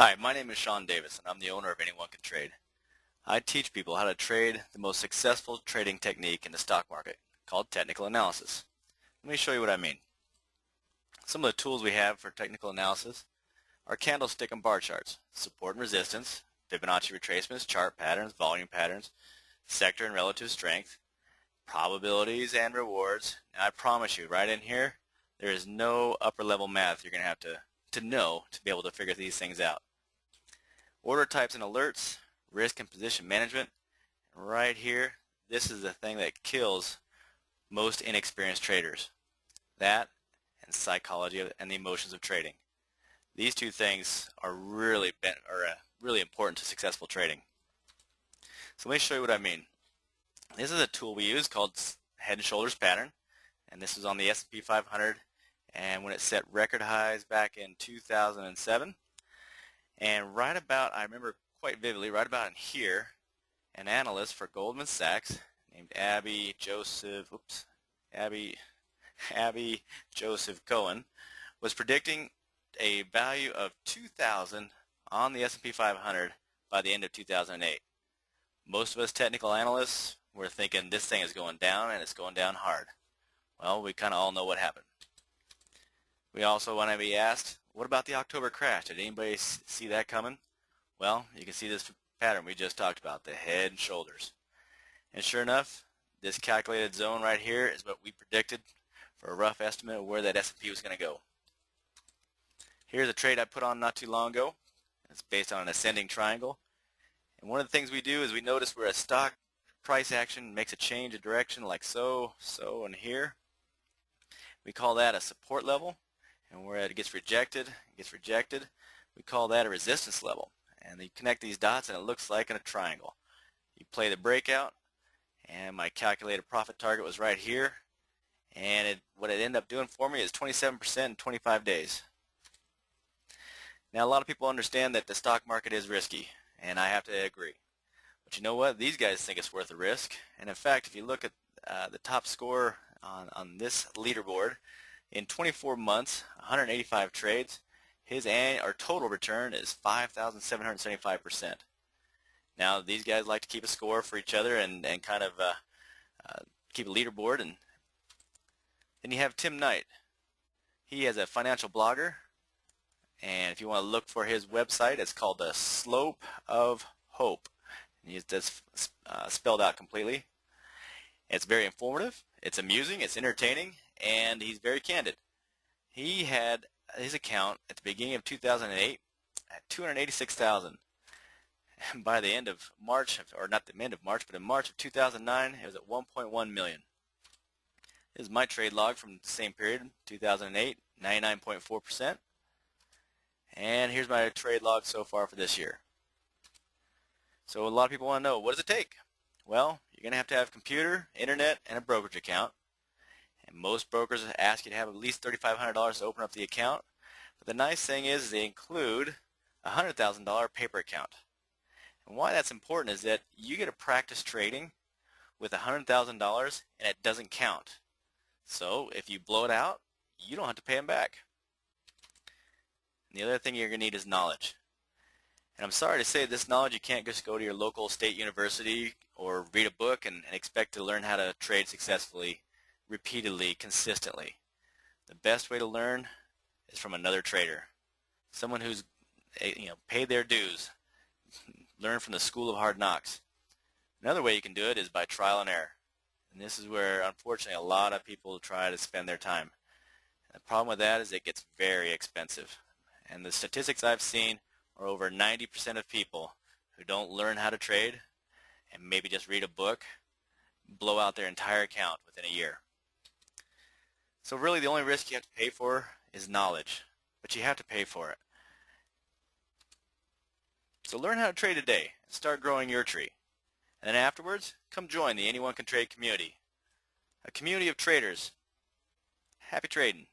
Hi, my name is Sean Davis, and I'm the owner of Anyone Can Trade. I teach people how to trade the most successful trading technique in the stock market, called technical analysis. Let me show you what I mean. Some of the tools we have for technical analysis are candlestick and bar charts, support and resistance, Fibonacci retracements, chart patterns, volume patterns, sector and relative strength, probabilities and rewards. Now I promise you, right in here, there is no upper level math you're going to have to know to be able to figure these things out. Order types and alerts, risk and position management. Right here, this is the thing that kills most inexperienced traders. That and psychology and the emotions of trading. These two things are really important to successful trading. So let me show you what I mean. This is a tool we use called Head and Shoulders Pattern, and this was on the S&P 500, and when it set record highs back in 2007. And right about, I remember quite vividly, right about in here, an analyst for Goldman Sachs named Abby Joseph Cohen was predicting a value of 2,000 on the S&P 500 by the end of 2008. Most of us technical analysts were thinking this thing is going down, and it's going down hard. Well, we kind of all know what happened. We also want to be asked, what about the October crash? Did anybody see that coming? Well, you can see this pattern we just talked about, the head and shoulders. And sure enough, this calculated zone right here is what we predicted for a rough estimate of where that S&P was going to go. Here's a trade I put on not too long ago. It's based on an ascending triangle. And one of the things we do is we notice where a stock price action makes a change of direction like so, and here. We call that a support level. And where it gets rejected, we call that a resistance level. And you connect these dots and it looks like in a triangle. You play the breakout, and my calculated profit target was right here. And what it ended up doing for me is 27% in 25 days. Now a lot of people understand that the stock market is risky, and I have to agree. But you know what? These guys think it's worth the risk. And in fact, if you look at the top score on this leaderboard, in 24 months, 185 trades, his total return is 5,775%. Now, these guys like to keep a score for each other and kind of keep a leaderboard. And then you have Tim Knight. He is a financial blogger, and if you want to look for his website, it's called The Slope of Hope. And he's just spelled out completely. It's very informative, it's amusing, it's entertaining, and he's very candid. He had his account at the beginning of 2008 at 286,000. And by the end of March, or not the end of March, but in March of 2009, it was at 1.1 million. This is my trade log from the same period, 2008, 99.4%. And here's my trade log so far for this year. So a lot of people want to know, what does it take? Well, you're going to have computer, internet, and a brokerage account. And most brokers ask you to have at least $3,500 to open up the account. But the nice thing is they include a $100,000 paper account. And why that's important is that you get to practice trading with $100,000 and it doesn't count. So if you blow it out, you don't have to pay them back. And the other thing you're going to need is knowledge. And I'm sorry to say this knowledge, you can't just go to your local state university or read a book and expect to learn how to trade successfully, repeatedly, consistently. The best way to learn is from another trader, someone who's paid their dues. Learn from the school of hard knocks. Another way you can do it is by trial and error. And this is where, unfortunately, a lot of people try to spend their time. And the problem with that is it gets very expensive. And the statistics I've seen are over 90% of people who don't learn how to trade and maybe just read a book blow out their entire account within a year. So really the only risk you have to pay for is knowledge, but you have to pay for it. So learn how to trade today and start growing your tree. And then afterwards, come join the Anyone Can Trade community, a community of traders. Happy trading.